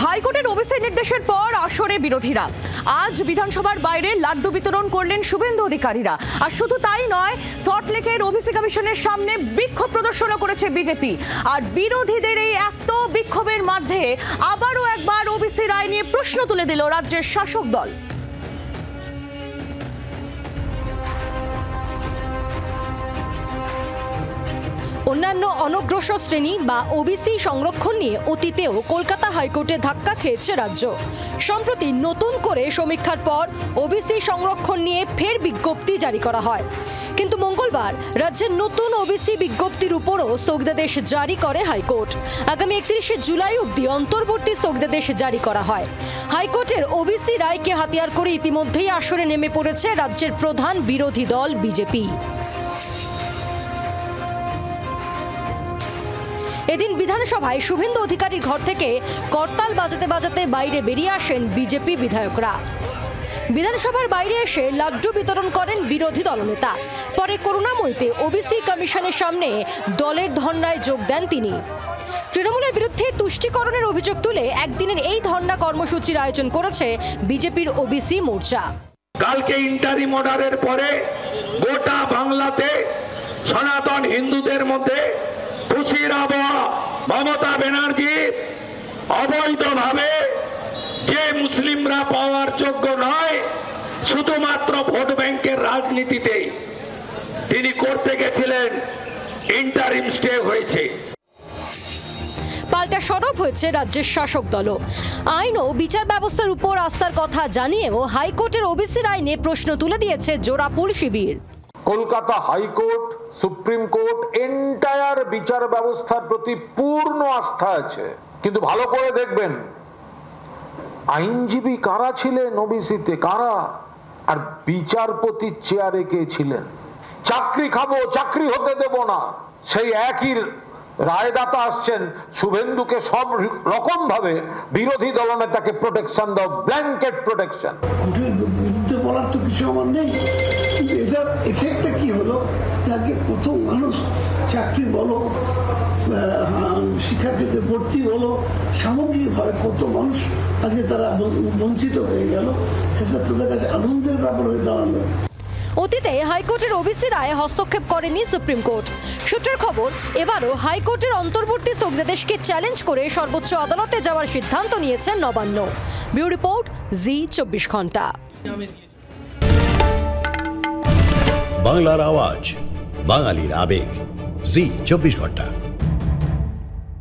হাইকোর্টের ওবিসি নির্দেশের পর আসরে বিরোধীরা আজ বিধানসভার বাইরে লাড্ডু বিতরণ করলেন শুভেন্দু অধিকারীরা। আর শুধু তাই নয়, সল্টলেকের ওবিসি কমিশনের সামনে বিক্ষোভ প্রদর্শনও করেছে বিজেপি। আর বিরোধীদের এই এত বিক্ষোভের মাঝে আবারও একবার ওবিসি রায় নিয়ে প্রশ্ন তুলে দিল রাজ্যের শাসক দল। অন্যান্য অনগ্রসর শ্রেণী বা ওবিসি সংরক্ষণ নিয়ে অতীতেও কলকাতা হাইকোর্টে ধাক্কা খেয়েছে রাজ্য। সম্প্রতি নতুন করে সমীক্ষার পর ওবিসি সংরক্ষণ নিয়ে ফের বিজ্ঞপ্তি জারি করা হয়। কিন্তু মঙ্গলবার রাজ্যের নতুন ওবিসি বিজ্ঞপ্তির উপরও স্থগিতাদেশ জারি করে হাইকোর্ট। আগামী 31শে জুলাই অবধি অন্তর্বর্তী স্থগিতাদেশ জারি করা হয়। হাইকোর্টের ওবিসি রায়কে হাতিয়ার করে ইতিমধ্যেই আসরে নেমে পড়েছে রাজ্যের প্রধান বিরোধী দল বিজেপি। এদিন বিধানসভায় শুভেন্দু অধিকারীর ঘর থেকে করতাল বাজাতে বাজাতে বাইরে বেরিয়ে আসেন বিজেপি বিধায়করা। বিধানসভার বাইরে এসে লাড্ডু বিতরণ করেন বিরোধী দলনেতা। পরে করুণাময়ীতে ওবিসি কমিশনের সামনে দলের ধর্নায় যোগ দেন তিনি। তৃণমূলের বিরুদ্ধে তুষ্টিকরণের অভিযোগ তুলে একদিনের এই ধর্না কর্মসূচির আয়োজন করেছে বিজেপির ওবিসি মোর্চা। কালকে ইন্টারিম অর্ডারের পরে গোটা বাংলাতে সনাতন হিন্দুদের মধ্যে খুশির আবহাওয়া। মমতা ব্যানার্জি অবৈধভাবে যে মুসলিমরা পাওয়ার যোগ্য নয়, শুধুমাত্র ভোট ব্যাংকের রাজনীতিতে তিনি করতে গেছিলেন, ইন্টারিম স্টে হয়েছে। পাল্টা সরব হয়েছে রাজ্যের শাসক দল। আইন ও বিচার ব্যবস্থার উপর আস্থার কথা জানিয়েও হাইকোর্টের ওবিসি রায় নিয়ে প্রশ্ন তুলে দিয়েছে জোড়াফুল শিবির। Kolkata high court, supreme court entire বিচার ব্যবস্থার প্রতি পূর্ণ আস্থা আছে। কিন্তু ভালো করে দেখবেন, আইনজীবী কারা ছিলেন ওবিসিতে, কারা? আর বিচারপতির চেয়ারে কে ছিলেন? চাকরি খাবো, চাকরি হতে দেব না, সেই একই রায়দাতা আসছেন শুভেন্দুকে সব রকম ভাবে বিরোধী দলনেতাকে প্রোটেকশন দাও, ব্ল্যাঙ্কেট প্রোটেকশন। বিরুদ্ধে বলার তো কিছু আমার নেই, কিন্তু এটার এফেক্টটা কি হলো? আজকে প্রথম মানুষ চাকরি বলো, শিক্ষাক্ষেত্রে ভর্তি বলো, সামগ্রিকভাবে কত মানুষ আজকে তারা বঞ্চিত হয়ে গেল, সেটা তাদের কাছে আনন্দের ব্যাপার হয়ে দাঁড়ালো। অতীতে হাইকোর্টের ওবিসি রায়ে হস্তক্ষেপ করেনি সুপ্রিম কোর্ট। সূত্রের খবর, এবারও হাইকোর্টের অন্তর্বর্তী স্থগিতাদেশকে চ্যালেঞ্জ করে সর্বোচ্চ আদালতে যাওয়ার সিদ্ধান্ত নিয়েছেন নবান্ন। ব্যুরো রিপোর্ট, জি 24 ঘন্টা। বাংলার আওয়াজ, বাঙালির আবেগ, জি 24 ঘন্টা।